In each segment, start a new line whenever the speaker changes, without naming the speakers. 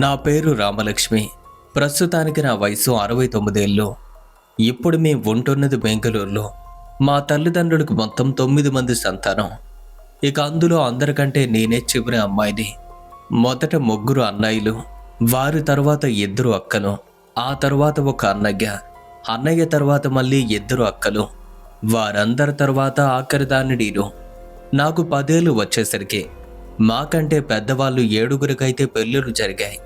నా పేరు రామలక్ష్మి. ప్రస్తుతానికి నా వయసు 69 ఏళ్ళు. ఇప్పుడు మేము ఉంటున్నది బెంగళూరులో. మా తల్లిదండ్రులకు మొత్తం 9 మంది సంతానం. ఇక అందులో అందరికంటే నేనే చివరి అమ్మాయిని. మొదట 3 అన్నయ్యలు, వారి తర్వాత 2 అక్కలు, ఆ తర్వాత ఒక అన్నయ్య తర్వాత మళ్ళీ 2 అక్కలు, వారందరి తర్వాత ఆఖరిదాన్ని నేను. నాకు 10 ఏళ్ళు వచ్చేసరికి మాకంటే పెద్దవాళ్ళు 7గురికైతే పెళ్ళిళ్ళు జరిగాయి.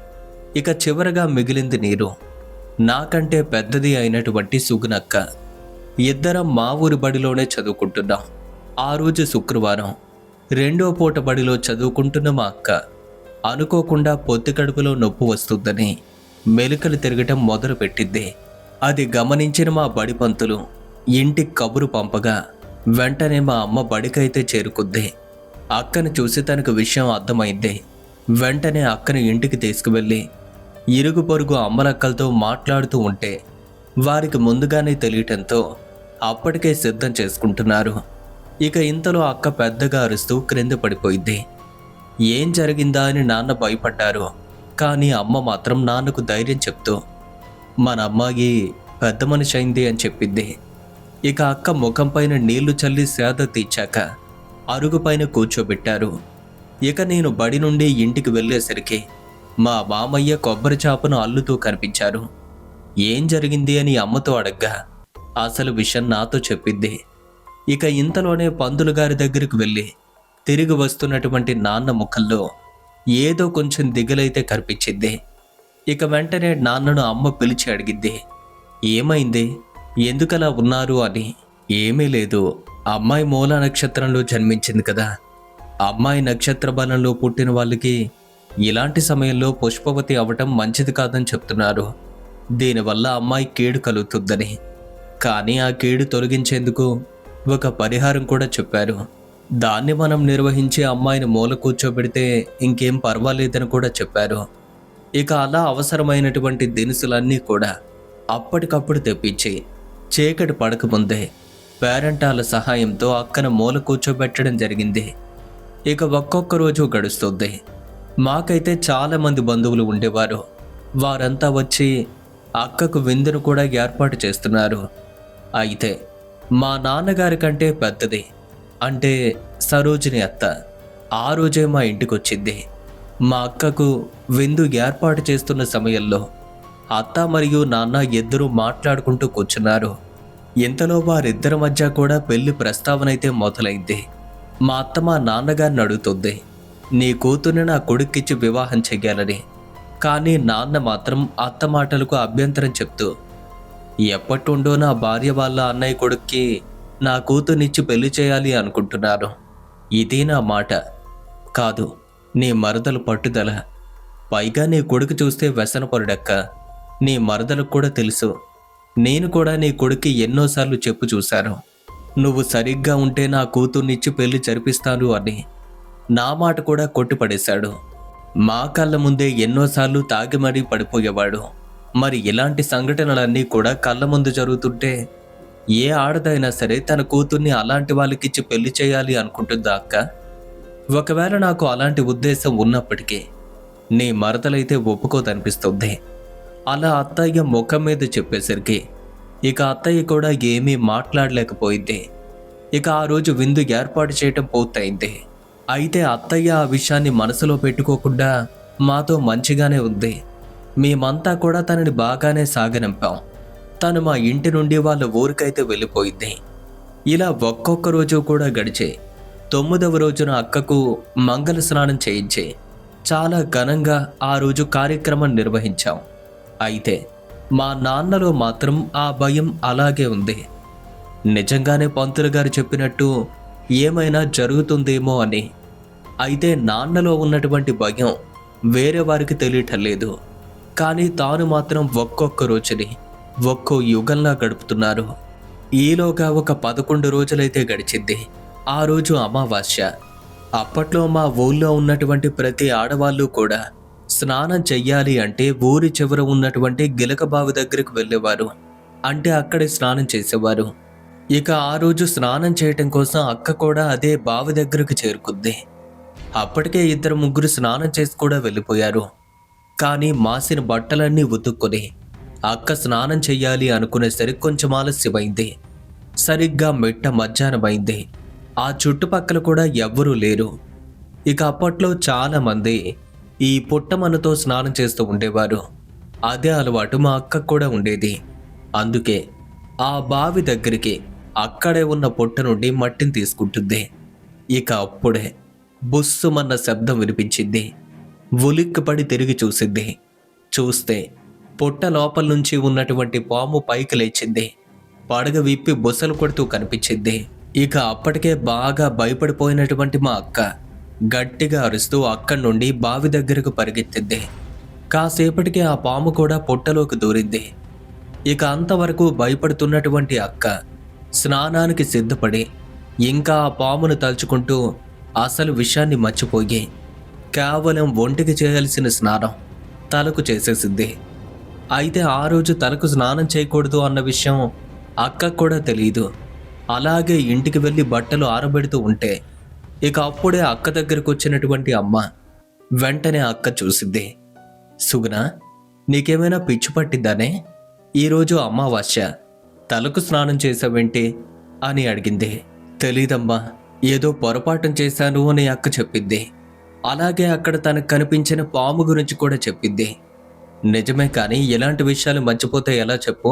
ఇక చివరగా మిగిలింది నేను. నాకంటే పెద్దది అయినటువంటి సుగునక్క. ఇద్దరం మా ఊరి బడిలోనే చదువుకుంటున్నాం. ఆ రోజు శుక్రవారం. 2వ పూట బడిలో చదువుకుంటున్న మా అక్క అనుకోకుండా పొత్తి కడుపులో నొప్పి వస్తుందని మెలికలు తిరగటం మొదలుపెట్టింది. అది గమనించిన మా బడి పంతులు ఇంటికి కబురు పంపగా వెంటనే మా అమ్మ బడికైతే చేరుకుంది. అక్కను చూసి తనకు విషయం అర్థమైంది. వెంటనే అక్కను ఇంటికి తీసుకువెళ్ళి ఇరుగు పొరుగు అమ్మలక్కలతో మాట్లాడుతూ ఉంటే వారికి ముందుగానే తెలియటంతో అప్పటికే సిద్ధం చేసుకుంటున్నారు. ఇక ఇంతలో అక్క పెద్దగా అరుస్తూ క్రింద పడిపోయింది. ఏం జరిగిందా అని నాన్న భయపడ్డారు. కానీ అమ్మ మాత్రం నాన్నకు ధైర్యం చెప్తూ మన అమ్మాయి పెద్ద మనిషి అయింది అని చెప్పింది. ఇక అక్క ముఖం పైన నీళ్లు చల్లి సేద తీర్చాక అరుగుపైన కూర్చోబెట్టారు. ఇక నేను బడి నుండి ఇంటికి వెళ్ళేసరికి మా మామయ్య కొబ్బరి చాపను అల్లుతూ కనిపించారు. ఏం జరిగింది అని అమ్మతో అడగ్గా అసలు విషయం నాతో చెప్పింది. ఇక ఇంతలోనే పంతులు గారి దగ్గరికి వెళ్ళి తిరిగి వస్తున్నటువంటి నాన్న ముఖంలో ఏదో కొంచెం దిగులైతే కనిపించింది. ఇక వెంటనే నాన్నను అమ్మ పిలిచి అడిగింది, ఏమైంది, ఎందుకలా ఉన్నారు అని. ఏమీ లేదు, అమ్మాయి మూల నక్షత్రంలో జన్మించింది కదా. అమ్మాయి నక్షత్ర బలంలో పుట్టిన వాళ్ళకి ఇలాంటి సమయంలో పుష్పవతి అవ్వటం మంచిది కాదని చెప్తున్నారు. దీనివల్ల అమ్మాయి కీడు కలుగుతుందని. కానీ ఆ కీడు తొలగించేందుకు ఒక పరిహారం కూడా చెప్పారు. దాన్ని మనం నిర్వహించి అమ్మాయిని మూల కూర్చోబెడితే ఇంకేం పర్వాలేదని కూడా చెప్పారు. ఇక అలా అవసరమైనటువంటి దినుసులన్నీ కూడా అప్పటికప్పుడు తెప్పించి చీకటి పడకముందే పేరెంటాల సహాయంతో అక్కన మూల కూర్చోబెట్టడం జరిగింది. ఇక ఒక్కొక్క రోజు గడుస్తుంది. మాకైతే చాలామంది బంధువులు ఉండేవారు. వారంతా వచ్చి అక్కకు విందును కూడా ఏర్పాటు చేస్తున్నారు. అయితే మా నాన్నగారి కంటే పెద్దది అంటే సరోజిని అత్త ఆ రోజే మా ఇంటికి వచ్చింది. మా అక్కకు విందు ఏర్పాటు చేస్తున్న సమయంలో అత్త మరియు నాన్న ఇద్దరూ మాట్లాడుకుంటూ కూర్చున్నారు. ఇంతలో వారిద్దరి మధ్య కూడా పెళ్లి ప్రస్తావనైతే మొదలైంది. మా అత్త మా నాన్నగారిని అడుగుతుంది, నీ కూతుర్ని నా కొడుక్కిచ్చి వివాహం చెయ్యాలని. కానీ నాన్న మాత్రం అత్త మాటలకు అభ్యంతరం చెప్తూ, ఎప్పటిండో నా భార్య వాళ్ళ అన్నయ్య కొడుక్కి నా కూతుర్నిచ్చి పెళ్లి చేయాలి అనుకుంటున్నాను. ఇది నా మాట కాదు, నీ మరదలు పట్టుదల. పైగా నీ కొడుకు చూస్తే వ్యసనపరుడక్క. నీ మరదలకు కూడా తెలుసు. నేను కూడా నీ కొడుక్కి ఎన్నోసార్లు చెప్పు చూశాను, నువ్వు సరిగ్గా ఉంటే నా కూతుర్నిచ్చి పెళ్లి జరిపిస్తాను అని. నా మాట కూడా కొట్టిపడేశాడు. మా కళ్ళ ముందే ఎన్నోసార్లు తాగి మరీ పడిపోయేవాడు. మరి ఇలాంటి సంఘటనలన్నీ కూడా కళ్ళ ముందు జరుగుతుంటే ఏ ఆడదైనా సరే తన కూతుర్ని అలాంటి వాళ్ళకిచ్చి పెళ్లి చేయాలి అనుకుంటుందా అక్క? ఒకవేళ నాకు అలాంటి ఉద్దేశం ఉన్నప్పటికీ నీ మరదలైతే ఒప్పుకోదనిపిస్తుంది. అలా అత్తయ్య ముఖం మీద చెప్పేసరికి ఇక అత్తయ్య కూడా ఏమీ మాట్లాడలేకపోయింది. ఇక ఆ రోజు విందు ఏర్పాటు చేయటం పూర్తయింది. అయితే అత్తయ్య ఆ విషయాన్ని మనసులో పెట్టుకోకుండా మాతో మంచిగానే ఉంది. మేమంతా కూడా తనని బాగానే సాగనంపాం. తను మా ఇంటి నుండి వాళ్ళ ఊరికైతే వెళ్ళిపోయింది. ఇలా ఒక్కొక్క రోజు కూడా గడిచే 9వ రోజున అక్కకు మంగళ స్నానం చేయించి చాలా ఘనంగా ఆ రోజు కార్యక్రమం నిర్వహించాం. అయితే మా నాన్నలో మాత్రం ఆ భయం అలాగే ఉంది. నిజంగానే పంతులు గారు చెప్పినట్టు ఏమైనా జరుగుతుందేమో అని. అయితే నాన్నలో ఉన్నటువంటి భయం వేరే వారికి తెలియటం లేదు. కానీ తాను మాత్రం ఒక్కొక్క రోజుని ఒక్కో యుగంలా గడుపుతున్నారు. ఈలోగా ఒక 11 రోజులైతే గడిచింది. ఆ రోజు అమావాస్య. అప్పట్లో మా ఊళ్ళో ఉన్నటువంటి ప్రతి ఆడవాళ్ళు కూడా స్నానం చెయ్యాలి అంటే ఊరి చివర ఉన్నటువంటి గిలక బావి దగ్గరికి వెళ్ళేవారు. అంటే అక్కడే స్నానం చేసేవారు. ఇక ఆ రోజు స్నానం చేయటం కోసం అక్క కూడా అదే బావి దగ్గరకు చేరుకుంది. అప్పటికే 2-3 స్నానం చేసి కూడా వెళ్ళిపోయారు. కానీ మాసిన బట్టలన్నీ ఉతుక్కొని అక్క స్నానం చెయ్యాలి అనుకునేసరికి కొంచెం ఆలస్యమైంది. సరిగ్గా మిట్ట మధ్యాహ్నమైంది. ఆ చుట్టుపక్కల కూడా ఎవ్వరూ లేరు. ఇక అప్పట్లో చాలామంది ఈ పుట్టమన్నుతో స్నానం చేస్తూ ఉండేవారు. అదే అలవాటు మా అక్కకు కూడా ఉండేది. అందుకే ఆ బావి దగ్గరికి అక్కడే ఉన్న పుట్ట నుండి మట్టిని తీసుకుంటుంది. ఇక అప్పుడే బుస్సుమన్న శబ్దం వినిపించింది. ఉలిక్కిపడి తిరిగి చూసింది. చూస్తే పుట్ట లోపల నుంచి ఉన్నటువంటి పాము పైకి లేచింది. పడగ విప్పి బుసలు కొడుతూ కనిపించింది. ఇక అప్పటికే బాగా భయపడిపోయినటువంటి మా అక్క గట్టిగా అరుస్తూ అక్కడి నుండి బావి దగ్గరకు పరిగెత్తింది. కాసేపటికి ఆ పాము కూడా పుట్టలోకి దూరింది. ఇక అంతవరకు భయపడుతున్నటువంటి అక్క స్నానానికి సిద్ధపడి ఇంకా ఆ పామును తలుచుకుంటూ అసలు విషయాన్ని మర్చిపోయి కేవలం ఒంటికి చేయాల్సిన స్నానం తలకు చేసేసింది. అయితే ఆ రోజు తలకు స్నానం చేయకూడదు అన్న విషయం అక్కకు కూడా తెలియదు. అలాగే ఇంటికి వెళ్ళి బట్టలు ఆరబెడుతూ ఉంటే ఇక అప్పుడే అక్క దగ్గరకు వచ్చినటువంటి అమ్మ వెంటనే అక్క చూసింది. సుగుణ, నీకేమైనా పిచ్చి పట్టిందానే? ఈరోజు అమావాస్య, తలకు స్నానం చేసావేంటి అని అడిగింది. తెలీదమ్మా, ఏదో పొరపాటు చేశాను అని అక్క చెప్పింది. అలాగే అక్కడ తనకు కనిపించిన పాము గురించి కూడా చెప్పింది. నిజమే, కానీ ఇలాంటి విషయాలు మర్చిపోతే ఎలా చెప్పు?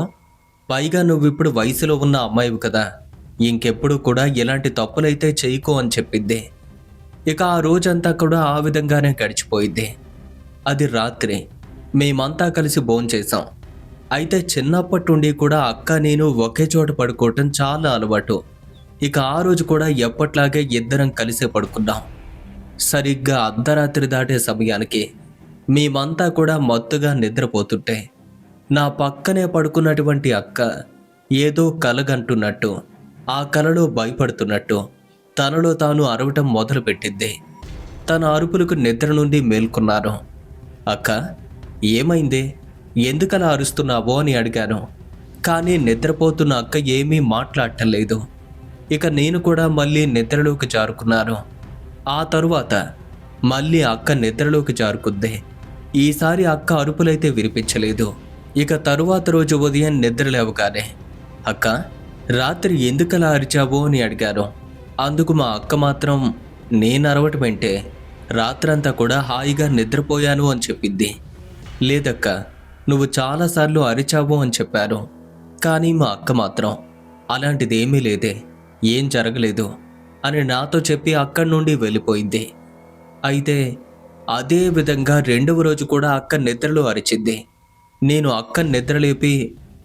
పైగా నువ్విప్పుడు వయసులో ఉన్న అమ్మాయివి కదా, ఇంకెప్పుడు కూడా ఇలాంటి తప్పులైతే చేయకో అని చెప్పింది. ఇక ఆ రోజంతా కూడా ఆ విధంగానే గడిచిపోయింది. అది రాత్రి మేమంతా కలిసి భోంచేసాం. అయితే చిన్నప్పటి నుండి కూడా అక్క నేను ఒకే చోట పడుకోవటం చాలా అలవాటు. ఇక ఆ రోజు కూడా ఎప్పట్లాగే ఇద్దరం కలిసే పడుకున్నాం. సరిగ్గా అర్ధరాత్రి దాటే సమయానికి మేమంతా కూడా మత్తుగా నిద్రపోతుంటే నా పక్కనే పడుకున్నటువంటి అక్క ఏదో కలగంటున్నట్టు, ఆ కలలో భయపడుతున్నట్టు తనలో తాను అరవటం మొదలుపెట్టింది. తన అరుపులకు నిద్ర నుండి మేల్కొన్నాను. అక్క, ఏమైంది? ఎందుకలా అరుస్తున్నావో అని అడిగాను. కానీ నిద్రపోతున్న అక్క ఏమీ మాట్లాడటం లేదు. ఇక నేను కూడా మళ్ళీ నిద్రలోకి జారుకున్నాను. ఆ తరువాత మళ్ళీ అక్క నిద్రలోకి జారుకుంది. ఈసారి అక్క అరుపులైతే వినిపించలేదు. ఇక తరువాత రోజు ఉదయం నిద్ర లేవగానే, అక్క, రాత్రి ఎందుకలా అరిచావో అని అడిగాను. అందుకు మా అక్క మాత్రం నేను అరవటమేంటే, రాత్రంతా కూడా హాయిగా నిద్రపోయాను అని చెప్పింది. లేదక్క, నువ్వు చాలాసార్లు అరిచావు అని చెప్పాను. కానీ మా అక్క మాత్రం అలాంటిదేమీ లేదే, ఏం జరగలేదు అని నాతో చెప్పి అక్కడి నుండి వెళ్ళిపోయింది. అయితే అదే విధంగా రెండవ రోజు కూడా అక్క నిద్రలో అరిచింది. నేను అక్క నిద్రలేపి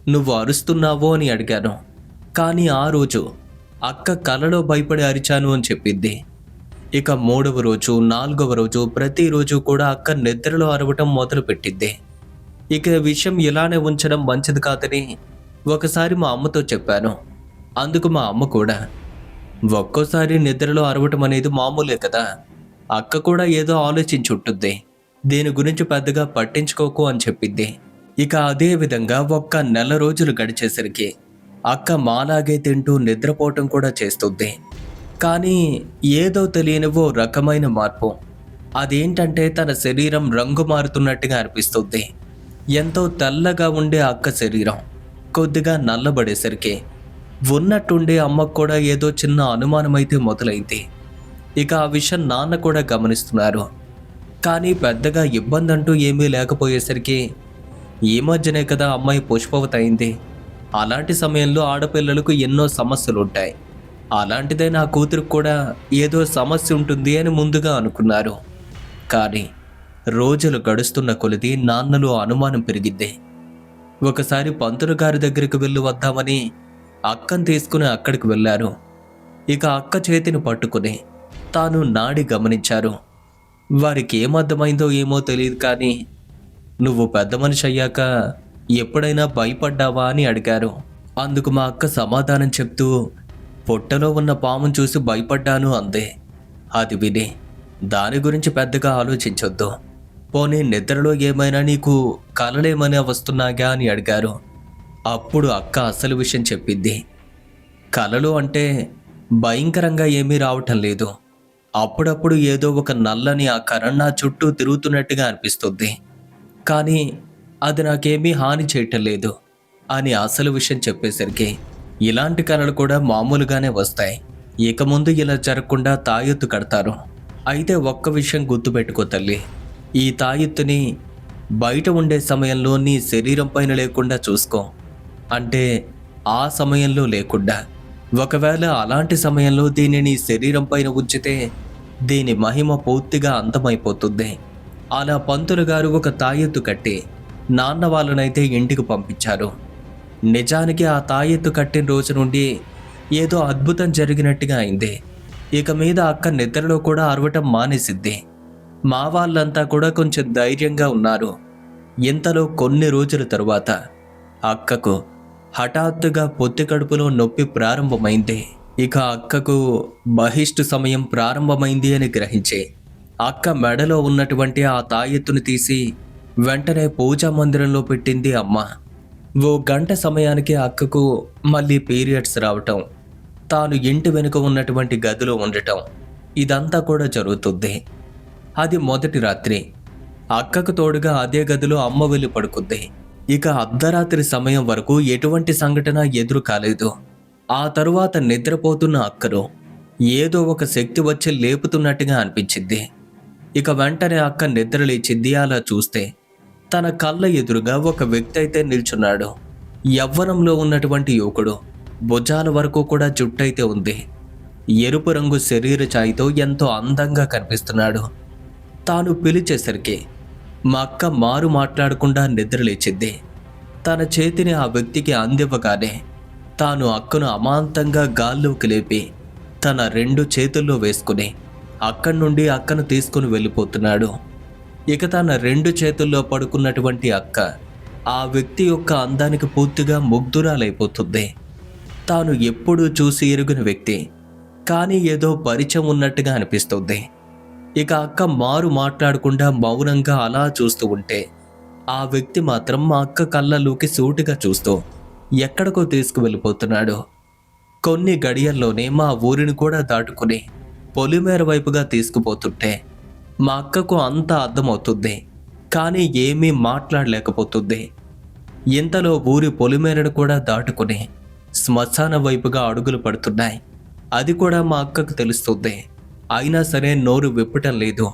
నువ్వు అరుస్తున్నావో అని అడిగాను. కానీ ఆ రోజు అక్క కలలో భయపడి అరిచాను అని చెప్పింది. ఇక మూడవ రోజు, నాలుగవ రోజు ప్రతిరోజు కూడా అక్క నిద్రలో అరవటం మొదలుపెట్టింది. ఇక విషయం ఇలానే ఉంచడం మంచిది కాదని ఒకసారి మా అమ్మతో చెప్పాను. అందుకు మా అమ్మ కూడా, ఒక్కోసారి నిద్రలో అరవటం అనేది మామూలే కదా, అక్క కూడా ఏదో ఆలోచించుంటుంది, దీని గురించి పెద్దగా పట్టించుకోకు అని చెప్పింది. ఇక అదే విధంగా ఒక్క నెల రోజులు గడిచేసరికి అక్క మాలాగే తింటూ నిద్రపోవటం కూడా చేస్తుంది. కానీ ఏదో తెలియని ఓ రకమైన మార్పు. అదేంటంటే తన శరీరం రంగు మారుతున్నట్టుగా అనిపిస్తుంది. ఎంతో తెల్లగా ఉండే అక్క శరీరం కొద్దిగా నల్లబడేసరికి ఉన్నట్టుండే అమ్మకు కూడా ఏదో చిన్న అనుమానమైతే మొదలైంది. ఇక ఆ విషయం నాన్న కూడా గమనిస్తున్నారు. కానీ పెద్దగా ఇబ్బంది అంటూ ఏమీ లేకపోయేసరికి ఈ మధ్యనే కదా అమ్మాయి పుష్పవతి అయింది. అలాంటి సమయంలో ఆడపిల్లలకు ఎన్నో సమస్యలు ఉంటాయి. అలాంటిదే నా కూతురికి కూడా ఏదో సమస్య ఉంటుంది అని ముందుగా అనుకున్నారు. కానీ రోజులు గడుస్తున్న కొలది నాన్నలో అనుమానం పెరిగింది. ఒకసారి పంతులు గారి దగ్గరికి వెళ్ళి వద్దామని అక్కను తీసుకుని అక్కడికి వెళ్ళారు. ఇక అక్క చేతిని పట్టుకుని తాను నాడి గమనించారు. వారికి ఏమర్థమైందో ఏమో తెలియదు, కానీ నువ్వు పెద్ద మనిషి అయ్యాక ఎప్పుడైనా భయపడ్డావా అని అడిగారు. అందుకు మా అక్క సమాధానం చెప్తూ, పొట్టలో ఉన్న పామును చూసి భయపడ్డాను అందే. అది విని, దాని గురించి పెద్దగా ఆలోచించొద్దు, పోనీ నిద్రలో ఏమైనా నీకు కలలేమైనా వస్తున్నాగా అని అడిగారు. అప్పుడు అక్క అసలు విషయం చెప్పింది. కలలు అంటే భయంకరంగా ఏమీ రావటం లేదు, అప్పుడప్పుడు ఏదో ఒక నల్లని ఆ కరణ్ నా చుట్టూ తిరుగుతున్నట్టుగా అనిపిస్తుంది. కానీ అది నాకేమీ హాని చేయటం లేదు అని అసలు విషయం చెప్పేసరికి ఇలాంటి కళలు కూడా మామూలుగానే వస్తాయి. ఇక ముందు ఇలా జరగకుండా తాయెత్తు కడతారు. అయితే ఒక్క విషయం గుర్తుపెట్టుకో తల్లి, ఈ తాయెత్తుని బయట ఉండే సమయంలో నీ శరీరం పైన లేకుండా చూసుకో. అంటే ఆ సమయంలో లేకుండా. ఒకవేళ అలాంటి సమయంలో దీన్ని నీ శరీరం పైన ఉంచితే దీని మహిమ పూర్తిగా అంతమైపోతుంది. అలా పంతులు గారు ఒక తాయెత్తు కట్టి నాన్న వాళ్ళనైతే ఇంటికి పంపించారు. నిజానికి ఆ తాయెత్తు కట్టిన రోజు నుండి ఏదో అద్భుతం జరిగినట్టుగా అయింది. ఇక మీద అక్క నిద్రలో కూడా అరవటం మానేసిద్ది. మా వాళ్ళంతా కూడా కొంచెం ధైర్యంగా ఉన్నారు. ఇంతలో కొన్ని రోజుల తరువాత అక్కకు హఠాత్తుగా పొత్తి కడుపులో నొప్పి ప్రారంభమైంది. ఇక అక్కకు బహిష్టు సమయం ప్రారంభమైంది అని గ్రహించి అక్క మెడలో ఉన్నటువంటి ఆ తాయెత్తును తీసి వెంటనే పూజా మందిరంలో పెట్టింది అమ్మ. ఓ గంట సమయానికి అక్కకు మళ్ళీ పీరియడ్స్ రావటం, తాను ఇంటి వెనుక ఉన్నటువంటి గదిలో ఉండటం, ఇదంతా కూడా జరుగుతుంది. అది మొదటి రాత్రి. అక్కకు తోడుగా అదే గదిలో అమ్మ వెళ్ళి పడుకుంది. ఇక అర్ధరాత్రి సమయం వరకు ఎటువంటి సంఘటన ఎదురు కాలేదు. ఆ తరువాత నిద్రపోతున్న అక్కను ఏదో ఒక శక్తి వచ్చి లేపుతున్నట్టుగా అనిపించింది. ఇక వెంటనే అక్క నిద్ర లేచింది. అలా చూస్తే తన కళ్ళ ఎదురుగా ఒక వ్యక్తి అయితే నిల్చున్నాడు. యవ్వనంలో ఉన్నటువంటి యువకుడు. భుజాల వరకు కూడా జుట్టయితే ఉంది. ఎరుపు రంగు శరీర ఛాయతో ఎంతో అందంగా కనిపిస్తున్నాడు. తాను పిలిచేసరికి మా అక్క మారు మాట్లాడకుండా నిద్ర లేచింది. తన చేతిని ఆ వ్యక్తికి అందివ్వగానే తాను అక్కను అమాంతంగా గాల్లోకి లేపి తన 2 చేతుల్లో వేసుకుని అక్కడి నుండి అక్కను తీసుకుని వెళ్ళిపోతున్నాడు. ఇక తన 2 చేతుల్లో పడుకున్నటువంటి అక్క ఆ వ్యక్తి యొక్క అందానికి పూర్తిగా ముగ్ధురాలైపోతుంది. తాను ఎప్పుడూ చూసి ఎరుగిన వ్యక్తి, కానీ ఏదో పరిచయం ఉన్నట్టుగా అనిపిస్తుంది. ఇక అక్క మారు మాట్లాడకుండా మౌనంగా అలా చూస్తూ ఉంటే ఆ వ్యక్తి మాత్రం మా అక్క కళ్ళలోకి సూటిగా చూస్తూ ఎక్కడికో తీసుకువెళ్ళిపోతున్నాడు. కొన్ని గడియల్లోనే మా ఊరిని కూడా దాటుకుని పొలిమేర వైపుగా తీసుకుపోతుంటే మా అక్కకు అంతా అర్థమవుతుంది, కానీ ఏమీ మాట్లాడలేకపోతుంది. ఇంతలో ఊరి పొలిమేరను కూడా దాటుకుని శ్మశాన వైపుగా అడుగులు పడుతున్నాయి. అది కూడా మా అక్కకు తెలుస్తుంది. అయినా సరే నోరు విప్పటం లేదు.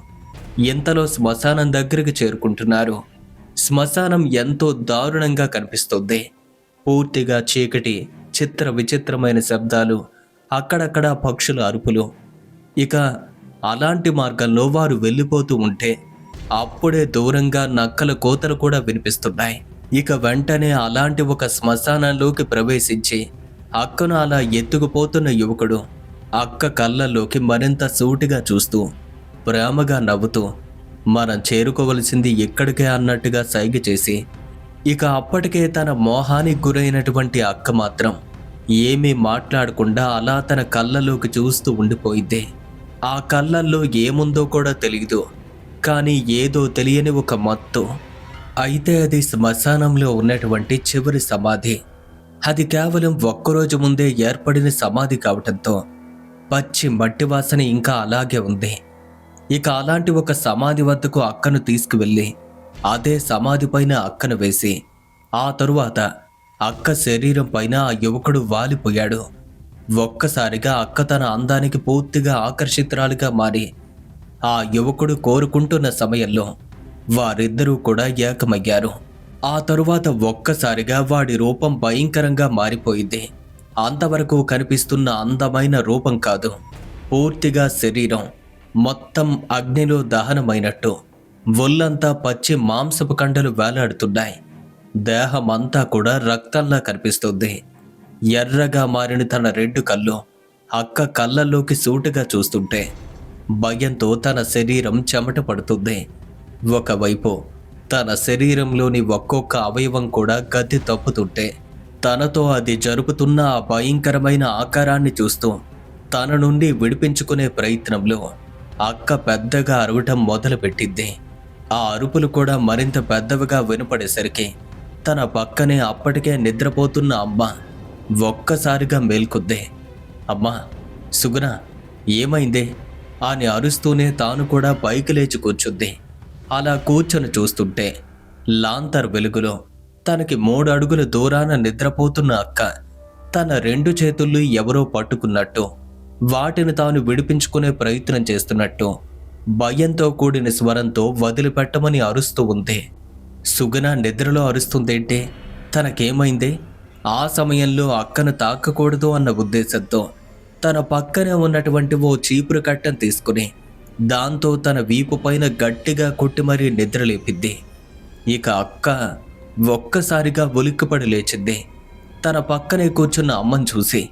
ఇంతలో శ్మశానం దగ్గరికి చేరుకుంటున్నారు. శ్మశానం ఎంతో దారుణంగా కనిపిస్తుంది. పూర్తిగా చీకటి, చిత్ర విచిత్రమైన శబ్దాలు, అక్కడక్కడ పక్షుల అరుపులు. ఇక అలాంటి మార్గంలో వారు వెళ్ళిపోతూ ఉంటే అప్పుడే దూరంగా నక్కల కోతలు కూడా వినిపిస్తున్నాయి. ఇక వెంటనే అలాంటి ఒక శ్మశానంలోకి ప్రవేశించి అక్కను అలా ఎత్తుకుపోతున్న యువకుడు అక్క కళ్ళల్లోకి మరింత సూటిగా చూస్తూ ప్రేమగా నవ్వుతూ మనం చేరుకోవలసింది ఎక్కడికే అన్నట్టుగా సైగ చేసి ఇక అప్పటికే తన మోహానికి గురైనటువంటి అక్క మాత్రం ఏమీ మాట్లాడకుండా అలా తన కళ్ళలోకి చూస్తూ ఉండిపోయింది. ఆ కళ్ళల్లో ఏముందో కూడా తెలియదు, కానీ ఏదో తెలియని ఒక మత్తు. అయితే అది శ్మశానంలో ఉన్నటువంటి చివరి సమాధి. అది కేవలం ఒక్కరోజు ముందే ఏర్పడిన సమాధి కావటంతో పచ్చి మట్టి వాసన ఇంకా అలాగే ఉంది. ఇక అలాంటి ఒక సమాధి వద్దకు అక్కను తీసుకువెళ్ళి అదే సమాధి పైన అక్కను వేసి ఆ తరువాత అక్క శరీరం పైన ఆ యువకుడు వాలిపోయాడు. ఒక్కసారిగా అక్క తన అందానికి పూర్తిగా ఆకర్షితురాలుగా మారి ఆ యువకుడు కోరుకుంటున్న సమయంలో వారిద్దరూ కూడా ఏకమయ్యారు. ఆ తరువాత ఒక్కసారిగా వాడి రూపం భయంకరంగా మారిపోయింది. అంతవరకు కనిపిస్తున్న అందమైన రూపం కాదు, పూర్తిగా శరీరం మొత్తం అగ్నిలో దహనమైనట్టు ఒళ్ళంతా పచ్చి మాంసపు కండలు వేలాడుతున్నాయి. దేహమంతా కూడా రక్తంలా కనిపిస్తుంది. ఎర్రగా మారిన తన 2 కళ్ళు అక్క కళ్ళల్లోకి సూటిగా చూస్తుంటే భయంతో తన శరీరం చెమట పడుతుంది. ఒకవైపు తన శరీరంలోని ఒక్కొక్క అవయవం కూడా గతి తప్పుతుంటే తనతో అది జరుపుతున్న ఆ భయంకరమైన ఆకారాన్ని చూస్తూ తన నుండి విడిపించుకునే ప్రయత్నంలో అక్క పెద్దగా అరవటం మొదలుపెట్టింది. ఆ అరుపులు కూడా మరింత పెద్దవిగా వినపడేసరికి తన పక్కనే అప్పటికే నిద్రపోతున్న అమ్మ ఒక్కసారిగా మేల్కొద్ది. అమ్మా, సుగుణ, ఏమైందే అని అరుస్తూనే తాను కూడా పైకి లేచి కూర్చుంది. అలా కూర్చొని చూస్తుంటే లాంతర్ వెలుగులో తనకి 3 అడుగుల దూరాన నిద్రపోతున్న అక్క తన 2 చేతుల్లో ఎవరో పట్టుకున్నట్టు, వాటిని తాను విడిపించుకునే ప్రయత్నం చేస్తున్నట్టు భయంతో కూడిన స్వరంతో వదిలిపెట్టమని అరుస్తూ ఉంది. సుగుణ నిద్రలో అరుస్తుందేంటే, తనకేమైంది? ఆ సమయంలో అక్కను తాకకూడదు అన్న ఉద్దేశంతో తన పక్కనే ఉన్నటువంటి ఓ చీపురు కట్టను తీసుకుని దాంతో తన వీపు పైన గట్టిగా కొట్టి మరీ నిద్రలేపిద్ది. ఇక అక్క ఒక్కసారిగా ఉలిక్కిపడి లేచింది. తన పక్కనే కూర్చున్న అమ్మని చూసి,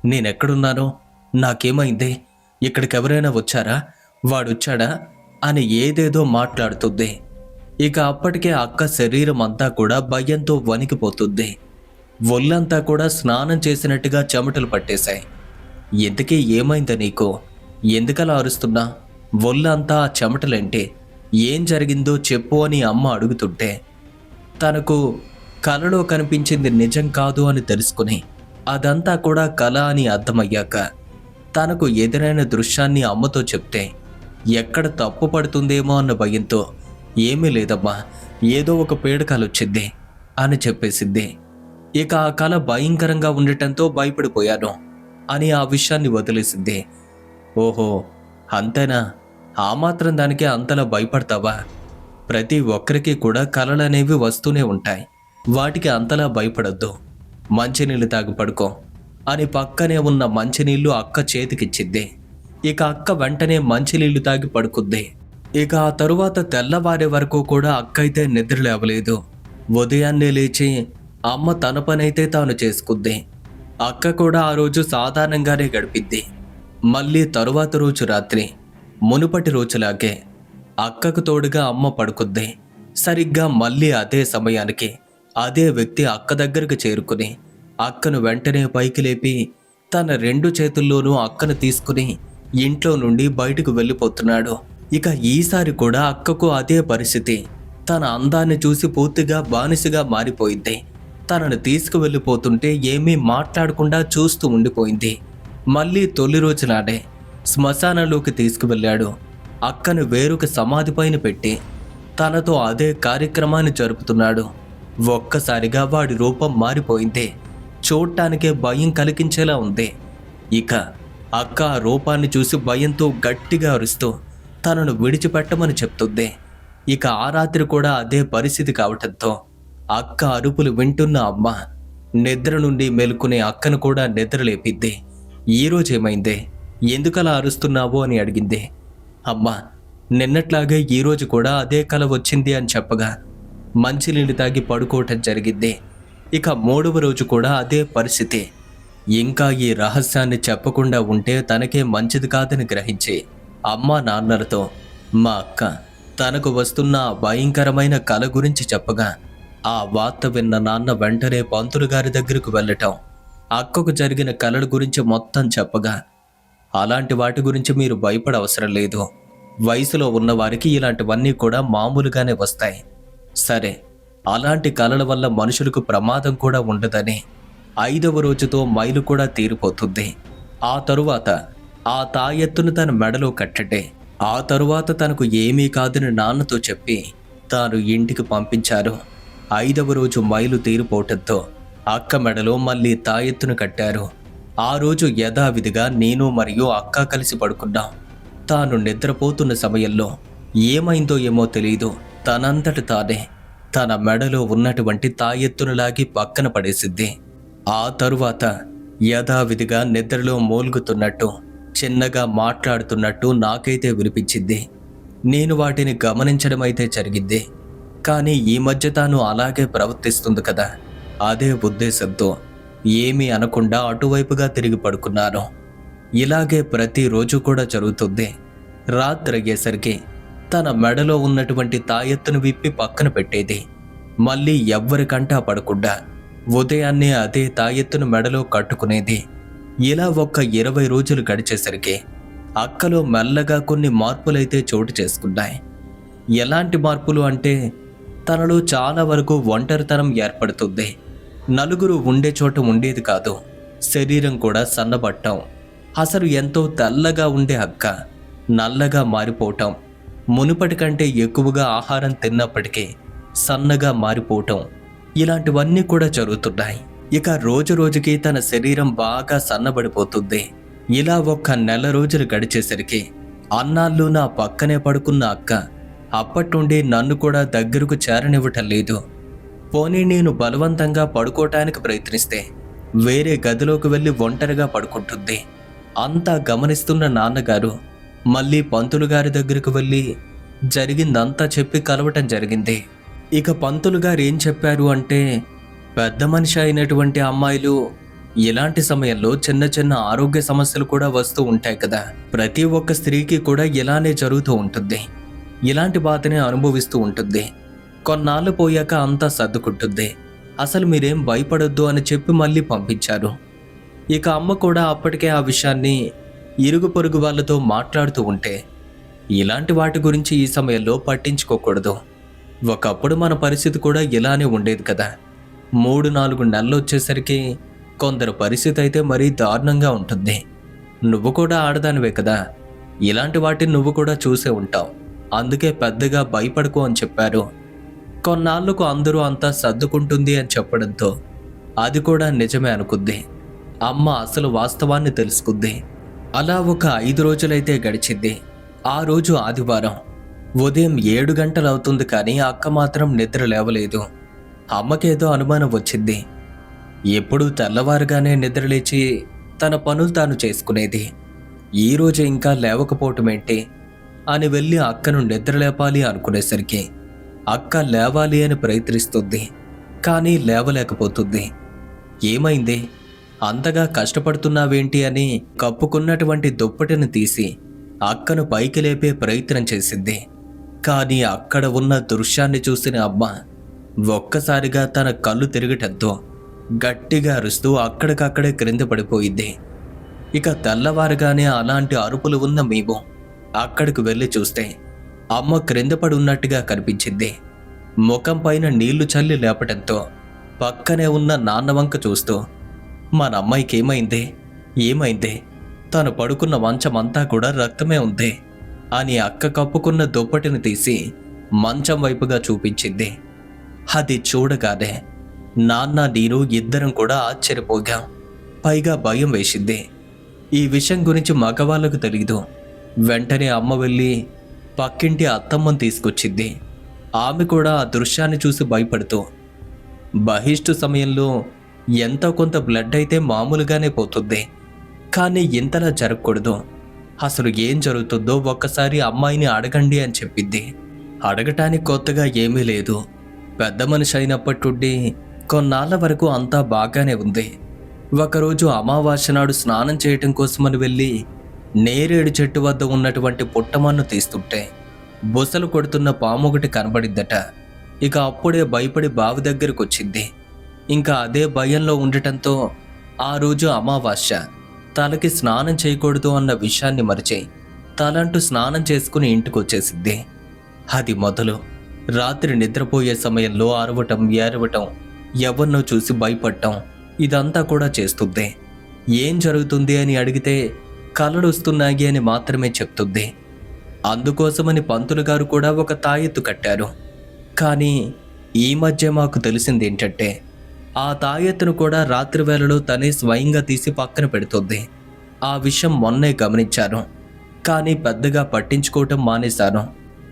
నేనెక్కడున్నానో, నాకేమైంది, ఇక్కడికెవరైనా వచ్చారా, వాడొచ్చాడా అని ఏదేదో మాట్లాడుతుంది. ఇక అప్పటికే అక్క శరీరం అంతా కూడా భయంతో వణికిపోతుంది. ఒళ్ళంతా కూడా స్నానం చేసినట్టుగా చెమటలు పట్టేశాయి. ఇంతకీ ఏమైందా నీకు? ఎందుకలా అరుస్తున్నా? ఒళ్ళంతా ఆ చెమటలేంటి? ఏం జరిగిందో చెప్పు అని అమ్మ అడుగుతుంటే, తనకు కలలో కనిపించింది నిజం కాదు అని తెలుసుకుని అదంతా కూడా కల అని అర్థమయ్యాక తనకు ఎదురైన దృశ్యాన్ని అమ్మతో చెప్తే, ఎక్కడ తప్పు పడుతుందేమో అన్న భయంతో, ఏమీ లేదమ్మా, ఏదో ఒక పీడకలొచ్చింది అని చెప్పేసింది. ఇక ఆ కల భయంకరంగా ఉండటంతో భయపడిపోయాను అని ఆ విషయాన్ని వదిలేసింది. ఓహో, అంతేనా? ఆ మాత్రం దానికి అంతలా భయపడతావా? ప్రతి ఒక్కరికి కూడా కలలనేవి వస్తూనే ఉంటాయి, వాటికి అంతలా భయపడద్దు. మంచినీళ్ళు తాగి పడుకో అని పక్కనే ఉన్న మంచినీళ్లు అక్క చేతికిచ్చింది. ఇక అక్క వెంటనే మంచినీళ్లు తాగి పడుకుంది. ఇక ఆ తరువాత తెల్లవారే వరకు కూడా అక్క అయితే నిద్ర లేవలేదు. ఉదయాన్నే లేచి అమ్మ తన పనైతే తాను చేసుకుంది. అక్క కూడా ఆ రోజు సాధారణంగానే గడిపింది. మళ్ళీ తరువాత రోజు రాత్రి మునుపటి రోజులాగే అక్కకు తోడుగా అమ్మ పడుకుంది. సరిగ్గా మళ్ళీ అదే సమయానికి అదే వ్యక్తి అక్క దగ్గరకు చేరుకుని అక్కను వెంటనే పైకి లేపి తన 2 చేతుల్లోనూ అక్కను తీసుకుని ఇంట్లో నుండి బయటకు వెళ్ళిపోతున్నాడు. ఇక ఈసారి కూడా అక్కకు అదే పరిస్థితి. తన అందాన్ని చూసి పూర్తిగా బానిసగా మారిపోయింది. తనను తీసుకువెళ్ళిపోతుంటే ఏమీ మాట్లాడకుండా చూస్తూ ఉండిపోయింది. మళ్ళీ తొలి రోజులాడే శ్మశానంలోకి తీసుకువెళ్ళాడు. అక్కను వేరొక సమాధి పైన పెట్టి తనతో అదే కార్యక్రమాన్ని జరుపుతున్నాడు. ఒక్కసారిగా వాడి రూపం మారిపోయింది. చూడటానికే భయం కలిగించేలా ఉంది. ఇక అక్క ఆ రూపాన్ని చూసి భయంతో గట్టిగా అరుస్తూ తనను విడిచిపెట్టమని చెప్తుంది. ఇక ఆ రాత్రి కూడా అదే పరిస్థితి కావటంతో అక్క అరుపులు వింటున్న అమ్మ నిద్ర నుండి మేలుకునే అక్కను కూడా నిద్రలేపిద్ది. ఈరోజేమైందే, ఎందుకలా అరుస్తున్నావు అని అడిగింది. అమ్మ, నిన్నట్లాగే ఈరోజు కూడా అదే కల వచ్చింది అని చెప్పగా మంచినీళ్ళు తాగి పడుకోవటం జరిగింది. ఇక 3వ రోజు కూడా అదే పరిస్థితి. ఇంకా ఈ రహస్యాన్ని చెప్పకుండా ఉంటే తనకే మంచిది కాదని గ్రహించి అమ్మ నాన్నలతో మా అక్క తనకు వస్తున్న భయంకరమైన కల గురించి చెప్పగా ఆ వార్త విన్న నాన్న వెంటనే పంతులు గారి దగ్గరకు వెళ్ళటం, అక్కకు జరిగిన కలల గురించి మొత్తం చెప్పగా, అలాంటి వాటి గురించి మీరు భయపడవసరం లేదు, వయసులో ఉన్నవారికి ఇలాంటివన్నీ కూడా మామూలుగానే వస్తాయి. సరే, అలాంటి కలల వల్ల మనుషులకు ప్రమాదం కూడా ఉండదని 5వ రోజుతో మైలు కూడా తీరిపోతుంది. ఆ తరువాత ఆ తాయెత్తును తన మెడలో కట్టటే ఆ తరువాత తనకు ఏమీ కాదని నాన్నతో చెప్పి తాను ఇంటికి పంపించారు. 5వ రోజు మైలు తీరిపోవటంతో అక్క మెడలో మళ్ళీ తాయెత్తును కట్టారు. ఆ రోజు యథావిధిగా నేను మరియు అక్క కలిసి పడుకున్నాం. తాను నిద్రపోతున్న సమయంలో ఏమైందో ఏమో తెలియదు, తనంతట తానే తన మెడలో ఉన్నటువంటి తాయెత్తును లాగి పక్కన పడేసిద్ది. ఆ తరువాత యథావిధిగా నిద్రలో మూలుగుతున్నట్టు చిన్నగా మాట్లాడుతున్నట్టు నాకైతే వినిపించింది. నేను వాటిని గమనించడం అయితే జరిగింది. కానీ ఈ మధ్య తాను అలాగే ప్రవర్తిస్తుంది కదా, అదే ఉద్దేశంతో ఏమీ అనకుండా అటువైపుగా తిరిగి పడుకున్నాను. ఇలాగే ప్రతిరోజు కూడా జరుగుతుంది. రాత్రి అయ్యేసరికి తన మెడలో ఉన్నటువంటి తాయెత్తును విప్పి పక్కన పెట్టేది. మళ్ళీ ఎవ్వరికంటా పడకుండా ఉదయాన్నే అదే తాయెత్తును మెడలో కట్టుకునేది. ఇలా ఒక్క 20 రోజులు గడిచేసరికి అక్కలో మెల్లగా కొన్ని మార్పులైతే చోటు చేసుకున్నాయి. ఎలాంటి మార్పులు అంటే, తనలో చాలా వరకు ఒంటరితనం ఏర్పడుతుంది. నలుగురు ఉండే చోట ఉండేది కాదు. శరీరం కూడా సన్నబట్టం. అసలు ఎంతో తెల్లగా ఉండే అక్క నల్లగా మారిపోవటం. మునుపటి కంటే ఎక్కువగా ఆహారం తిన్నప్పటికీ సన్నగా మారిపోవటం ఇలాంటివన్నీ కూడా జరుగుతున్నాయి. ఇక రోజు రోజుకి తన శరీరం బాగా సన్నబడిపోతుంది. ఇలా ఒక్క నెల రోజులు గడిచేసరికి అన్నాళ్ళు నా పక్కనే పడుకున్న అక్క అప్పటి నుండి నన్ను కూడా దగ్గరకు చేరనివ్వటం లేదు. పోనీ నేను బలవంతంగా పడుకోవటానికి ప్రయత్నిస్తే వేరే గదిలోకి వెళ్ళి ఒంటరిగా పడుకుంటుంది. అంతా గమనిస్తున్న నాన్నగారు మళ్ళీ పంతులు గారి దగ్గరకు వెళ్ళి జరిగిందంతా చెప్పి కలవటం జరిగింది. ఇక పంతులు గారు ఏం చెప్పారు అంటే, పెద్ద మనిషి అయినటువంటి అమ్మాయిలు ఇలాంటి సమయంలో చిన్న చిన్న ఆరోగ్య సమస్యలు కూడా వస్తూ ఉంటాయి కదా. ప్రతి ఒక్క స్త్రీకి కూడా ఇలానే జరుగుతూ ఉంటుంది. ఇలాంటి బాధనే అనుభవిస్తూ ఉంటుంది. కొన్నాళ్ళు పోయాక అంతా సర్దుకుంటుంది. అసలు మీరేం భయపడొద్దు అని చెప్పి మళ్ళీ పంపించారు. ఇక అమ్మ కూడా అప్పటికే ఆ విషయాన్ని ఇరుగు పొరుగు వాళ్ళతో మాట్లాడుతూ ఉంటే, ఇలాంటి వాటి గురించి ఈ సమయంలో పట్టించుకోకూడదు. ఒకప్పుడు మన పరిస్థితి కూడా ఇలానే ఉండేది కదా. 3-4 నెలలు వచ్చేసరికి కొందరు పరిస్థితి అయితే మరీ దారుణంగా ఉంటుంది. నువ్వు కూడా ఆడదానివే కదా, ఇలాంటి వాటిని నువ్వు కూడా చూసే ఉంటావు. అందుకే పెద్దగా భయపడకు అని చెప్పారు. కొన్నాళ్లకు అందరూ అంతా సర్దుకుంటుంది అని చెప్పడంతో అది కూడా నిజమే అనుకుంది. అమ్మ అసలు వాస్తవాన్ని తెలుసుకుంది. అలా ఒక 5 రోజులైతే గడిచింది. ఆ రోజు ఆదివారం. ఉదయం 7 గంటలు అవుతుంది కానీ అక్క మాత్రం నిద్ర లేవలేదు. అమ్మకేదో అనుమానం వచ్చింది. ఎప్పుడూ తెల్లవారుగానే నిద్రలేచి తన పనులు తాను చేసుకునేది. ఈరోజు ఇంకా లేవకపోవటం ఏంటి అని వెళ్ళి అక్కను నిద్రలేపాలి అనుకునేసరికి అక్క లేవాలి అని ప్రయత్నిస్తుంది. కానీ లేవలేకపోతుంది. ఏమైంది, అంతగా కష్టపడుతున్నావేంటి అని కప్పుకున్నటువంటి దుప్పటిని తీసి అక్కను పైకి లేపే ప్రయత్నం చేసింది. కానీ అక్కడ ఉన్న దృశ్యాన్ని చూసిన అమ్మ ఒక్కసారిగా తన కళ్ళు తిరగటంతో గట్టిగా అరుస్తూ అక్కడికక్కడే క్రింద పడిపోయింది. ఇక తెల్లవారుగానే అలాంటి అరుపులు ఉన్న మేము అక్కడికి వెళ్ళి చూస్తే అమ్మ క్రింద పడి ఉన్నట్టుగా కనిపించింది. ముఖం పైన నీళ్లు చల్లి లేపటంతో పక్కనే ఉన్న నాన్న వంక చూస్తూ, మన అమ్మాయికి ఏమైంది, తను పడుకున్న మంచమంతా కూడా రక్తమే ఉంది అని అక్క కప్పుకున్న దుప్పటిని తీసి మంచం వైపుగా చూపించింది. అది చూడగానే నాన్న నేను ఇద్దరం కూడా ఆశ్చర్యపోగాం. పైగా భయం వేసింది. ఈ విషయం గురించి మగవాళ్ళకు తెలీదు. వెంటనే అమ్మ వెళ్ళి పక్కింటి అత్తమ్మని తీసుకొచ్చింది. ఆమె కూడా ఆ దృశ్యాన్ని చూసి భయపడుతూ, బహిష్టు సమయంలో ఎంతో కొంత బ్లడ్ అయితే మామూలుగానే పోతుంది, కానీ ఇంతలా జరగకూడదు. అసలు ఏం జరుగుతుందో ఒక్కసారి అమ్మాయిని అడగండి అని చెప్పింది. అడగటానికి కొత్తగా ఏమీ లేదు. పెద్ద మనిషి అయినప్పటి నుండి కొన్నాళ్ళ వరకు అంతా బాగానే ఉంది. ఒకరోజు అమావాస్య నాడు స్నానం చేయటం కోసమని వెళ్ళి నేరేడు చెట్టు వద్ద ఉన్నటువంటి పుట్టమన్ను తీస్తుంటే బుసలు కొడుతున్న పాము ఒకటి కనబడిద్దట. ఇక అప్పుడే భయపడి బావి దగ్గరకు వచ్చింది. ఇంకా అదే భయంలో ఉండటంతో ఆ రోజు అమావాస్య, తలకి స్నానం చేయకూడదు అన్న విషయాన్ని మరిచి తలంటూ స్నానం చేసుకుని ఇంటికి వచ్చేసింది. అది మొదలు రాత్రి నిద్రపోయే సమయంలో అరవటం, ఏరవటం, ఎవరినో చూసి భయపడటం ఇదంతా కూడా చేస్తుంది. ఏం జరుగుతుంది అని అడిగితే కలలు వస్తున్నాయి అని మాత్రమే చెప్తుంది. అందుకోసమని పంతులు గారు కూడా ఒక తాయెత్తు కట్టారు. కానీ ఈ మధ్య మాకు తెలిసింది ఏంటంటే, ఆ తాయెత్తును కూడా రాత్రి వేళలో తనే స్వయంగా తీసి పక్కన పెడుతుంది. ఆ విషయం మొన్నే గమనించాను, కానీ పెద్దగా పట్టించుకోవటం మానేశాను.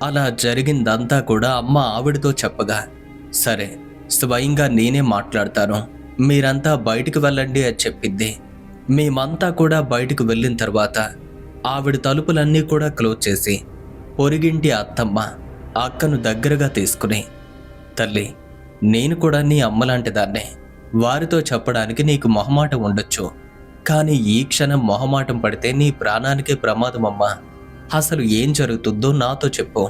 అలా జరిగిందంతా కూడా అమ్మ ఆవిడతో చెప్పగా, సరే స్వయంగా నేనే మాట్లాడతాను, మీరంతా బయటికి వెళ్ళండి అని చెప్పింది. మేమంతా కూడా బయటకు వెళ్ళిన తర్వాత ఆవిడ తలుపులన్నీ కూడా క్లోజ్ చేసి పొరిగింటి అత్తమ్మ అక్కను దగ్గరగా తీసుకుని, తల్లి నేను కూడా నీ అమ్మలాంటిదాన్నే, వారితో చెప్పడానికి నీకు మొహమాటం ఉండొచ్చు, కానీ ఈ క్షణం మొహమాటం పడితే నీ ప్రాణానికే ప్రమాదమమ్మా. అసలు ఏం జరుగుతుందో నాతో చెప్పు,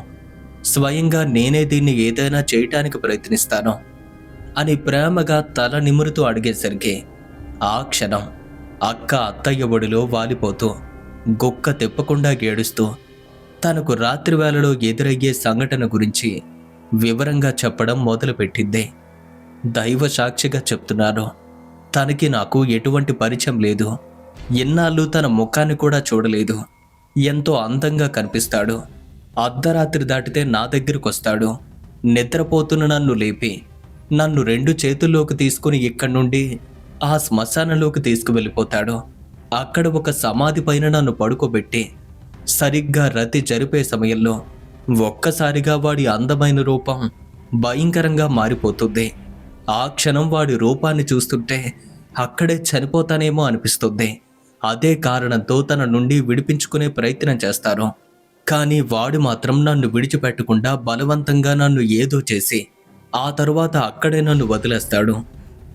స్వయంగా నేనే దీన్ని ఏదైనా చేయటానికి ప్రయత్నిస్తాను అని ప్రేమగా తల నిమురుతూ అడిగేసరికి ఆ క్షణం అక్క అత్తయ్య ఒడిలో వాలిపోతూ గుక్క తిప్పకుండా ఏడుస్తూ తనకు రాత్రి వేళలో ఎదురయ్యే సంఘటన గురించి వివరంగా చెప్పడం మొదలుపెట్టింది. దైవ సాక్షిగా చెప్తున్నాను, తనకి నాకు ఎటువంటి పరిచయం లేదు. ఇన్నాళ్ళు తన ముఖాన్ని కూడా చూడలేదు. ఎంతో అందంగా కనిపిస్తాడు. అర్ధరాత్రి దాటితే నా దగ్గరకు వస్తాడు. నిద్రపోతున్న నన్ను లేపి నన్ను 2 చేతుల్లోకి తీసుకుని ఇక్కడి నుండి ఆ శ్మశానంలోకి తీసుకువెళ్ళిపోతాడు. అక్కడ ఒక సమాధి పైన నన్ను పడుకోబెట్టి సరిగ్గా రతి జరిపే సమయంలో ఒక్కసారిగా వాడి అందమైన రూపం భయంకరంగా మారిపోతుంది. ఆ క్షణం వాడి రూపాన్ని చూస్తుంటే అక్కడే చనిపోతానేమో అనిపిస్తుంది. అదే కారణంతో తన నుండి విడిపించుకునే ప్రయత్నం చేస్తారు. కానీ వాడు మాత్రం నన్ను విడిచిపెట్టకుండా బలవంతంగా నన్ను ఏదో చేసి ఆ తరువాత అక్కడే నన్ను వదిలేస్తాడు.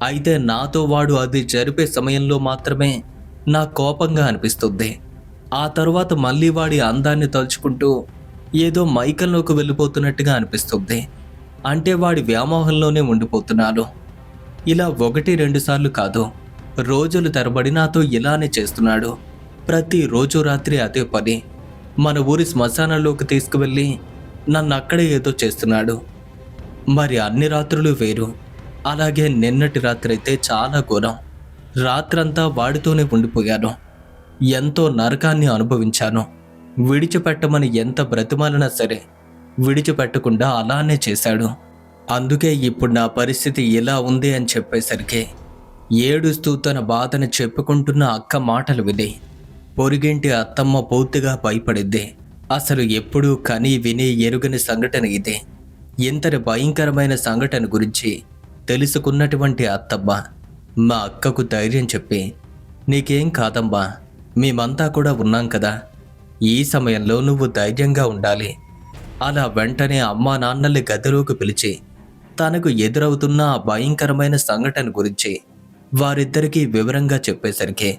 అయితే నాతో వాడు అది జరిపే సమయంలో మాత్రమే నా కోపంగా అనిపిస్తుంది. ఆ తరువాత మళ్ళీ వాడి అందాన్ని తలుచుకుంటూ ఏదో మైకంలోకి వెళ్ళిపోతున్నట్టుగా అనిపిస్తుంది. అంటే వాడి వ్యామోహంలోనే ఉండిపోతున్నాను. ఇలా 1-2 సార్లు కాదు, రోజులు తరబడి నాతో ఇలానే చేస్తున్నాడు. ప్రతిరోజు రాత్రి అదే పని. మన ఊరి శ్మశానంలోకి తీసుకువెళ్ళి నన్ను అక్కడే ఏదో చేస్తున్నాడు. మరి అన్ని రాత్రులు వేరు. అలాగే నిన్నటి రాత్రి అయితే చాలా ఘోరం. రాత్రంతా వాడితోనే ఉండిపోయాను. ఎంతో నరకాన్ని అనుభవించాను. విడిచిపెట్టమని ఎంత బ్రతిమాలినా సరే విడిచిపెట్టకుండా అలానే చేశాడు. అందుకే ఇప్పుడు నా పరిస్థితి ఇలా ఉంది అని చెప్పేసరికి ఏడుస్తూ తన బాధను చెప్పుకుంటున్న అక్క మాటలు విని పొరుగింటి అత్తమ్మ పూర్తిగా భయపడింది. అసలు ఎప్పుడూ కని విని ఎరుగని సంఘటన ఇది. ఇంతటి భయంకరమైన సంఘటన గురించి తెలుసుకున్నటువంటి అత్తమ్మ మా అక్కకు ధైర్యం చెప్పి, నీకేం కాదమ్మా, మేమంతా కూడా ఉన్నాం కదా, ఈ సమయంలో నువ్వు ధైర్యంగా ఉండాలి. అలా వెంటనే అమ్మా నాన్నల్ని గదిలోకి పిలిచి తనకు ఎదురవుతున్న ఆ భయంకరమైన సంఘటన గురించి వారిద్దరికీ వివరంగా చెప్పేసరికి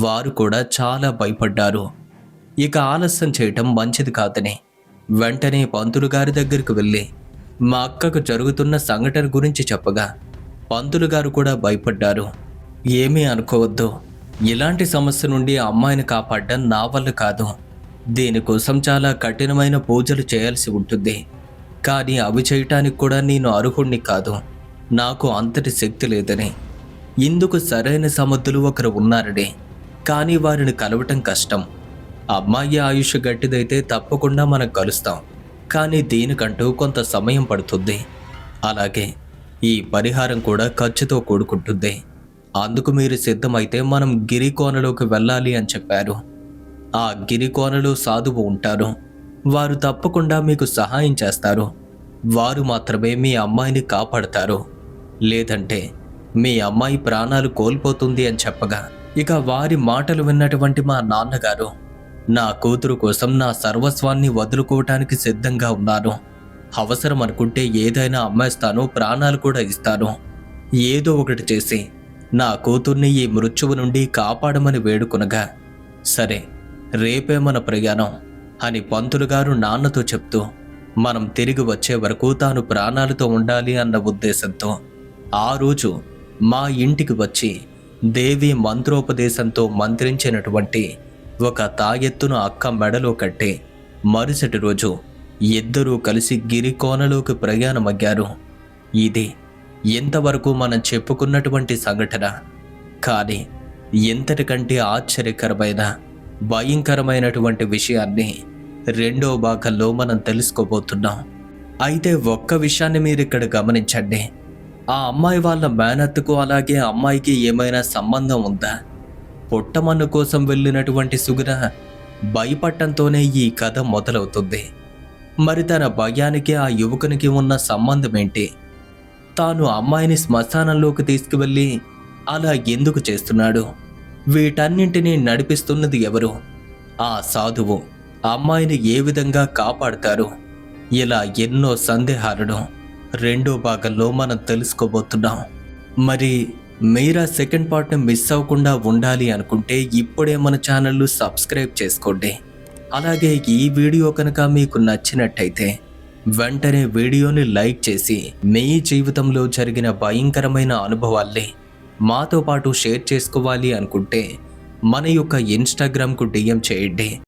వారు కూడా చాలా భయపడ్డారు. ఇక ఆలస్యం చేయటం మంచిది కాదని వెంటనే పంతులు గారి దగ్గరికి వెళ్ళి మా అక్కకు జరుగుతున్న సంఘటన గురించి చెప్పగా పంతులు గారు కూడా భయపడ్డారు. ఏమీ అనుకోవద్దు, ఇలాంటి సమస్య నుండి అమ్మాయిని కాపాడడం నా వల్ల కాదు. దీనికోసం చాలా కఠినమైన పూజలు చేయాల్సి ఉంటుంది. కానీ అవి చేయటానికి కూడా నేను అర్హుణ్ణి కాదు. నాకు అంతటి శక్తి లేదని. ఇందుకు సరైన సమర్థులు ఒకరు ఉన్నారని, కానీ వారిని కలవటం కష్టం. అమ్మాయి ఆయుష్ గట్టిదైతే తప్పకుండా మనం కలుస్తాం. కానీ దీనికంటూ కొంత సమయం పడుతుంది. అలాగే ఈ పరిహారం కూడా ఖర్చుతో కూడుకుంటుంది. అందుకు మీరు సిద్ధమైతే మనం గిరికోనలోకి వెళ్ళాలి అని చెప్పారు. ఆ గిరికోనలో సాధువు ఉంటారు. వారు తప్పకుండా మీకు సహాయం చేస్తారు. వారు మాత్రమే మీ అమ్మాయిని కాపాడతారు. లేదంటే మీ అమ్మాయి ప్రాణాలు కోల్పోతుంది అని చెప్పగా ఇక వారి మాటలు విన్నటువంటి మా నాన్నగారు నా కూతురు కోసం నా సర్వస్వాన్ని వదులుకోవటానికి సిద్ధంగా ఉన్నారు. అవసరం అనుకుంటే ఏదైనా అమ్మేస్తాను, ప్రాణాలు కూడా ఇస్తాను. ఏదో ఒకటి చేసి నా కూతుర్ని ఈ మృత్యువు నుండి కాపాడమని వేడుకొనగా, సరే రేపే మన ప్రయాణం అని పంతులు గారు నాన్నతో చెప్తూ మనం తిరిగి వచ్చే వరకు తాను ప్రాణాలతో ఉండాలి అన్న ఉద్దేశంతో ఆ రోజు మా ఇంటికి వచ్చి దేవి మంత్రోపదేశంతో మంత్రించినటువంటి ఒక తాయెత్తును అక్క మెడలో కట్టి మరుసటి రోజు ఇద్దరూ కలిసి గిరికోనలోకి ప్రయాణమయ్యారు. ఇది ఇంతవరకు మనం చెప్పుకున్నటువంటి సంఘటన. కానీ ఇంతటికంటే ఆశ్చర్యకరమైన భయంకరమైనటువంటి విషయాన్ని రెండో భాగంలో మనం తెలుసుకోబోతున్నాం. అయితే ఒక్క విషయాన్ని మీరు ఇక్కడ గమనించండి. ఆ అమ్మాయి వాళ్ళ మేనత్తకు అలాగే అమ్మాయికి ఏమైనా సంబంధం ఉందా? పుట్టమన్ను కోసం వెళ్ళినటువంటి సుగుణ భయపడటంతోనే ఈ కథ మొదలవుతుంది. మరి తన భయానికి ఆ యువకునికి ఉన్న సంబంధం ఏంటి? తాను అమ్మాయిని శ్మశానంలోకి తీసుకువెళ్ళి అలా ఎందుకు చేస్తున్నాడు? వీటన్నింటినీ నడిపిస్తున్నది ఎవరు? ఆ సాధువు అమ్మాయిని ఏ విధంగా కాపాడతారు? ఇలా ఎన్నో సందేహాలను రెండో భాగంలో మనం తెలుసుకోబోతున్నాం. మరి మీరా సెకండ్ పార్ట్ని మిస్ అవ్వకుండా ఉండాలి అనుకుంటే ఇప్పుడే మన ఛానల్ను సబ్స్క్రైబ్ చేసుకోండి. అలాగే ఈ వీడియో కనుక మీకు నచ్చినట్టయితే వెంటనే వీడియోని లైక్ చేసి మీ జీవితంలో జరిగిన భయంకరమైన అనుభవాల్ని మాతో పాటు షేర్ చేసుకోవాలి అనుకుంటే మన యొక్క ఇన్స్టాగ్రామ్కు DM చేయండి.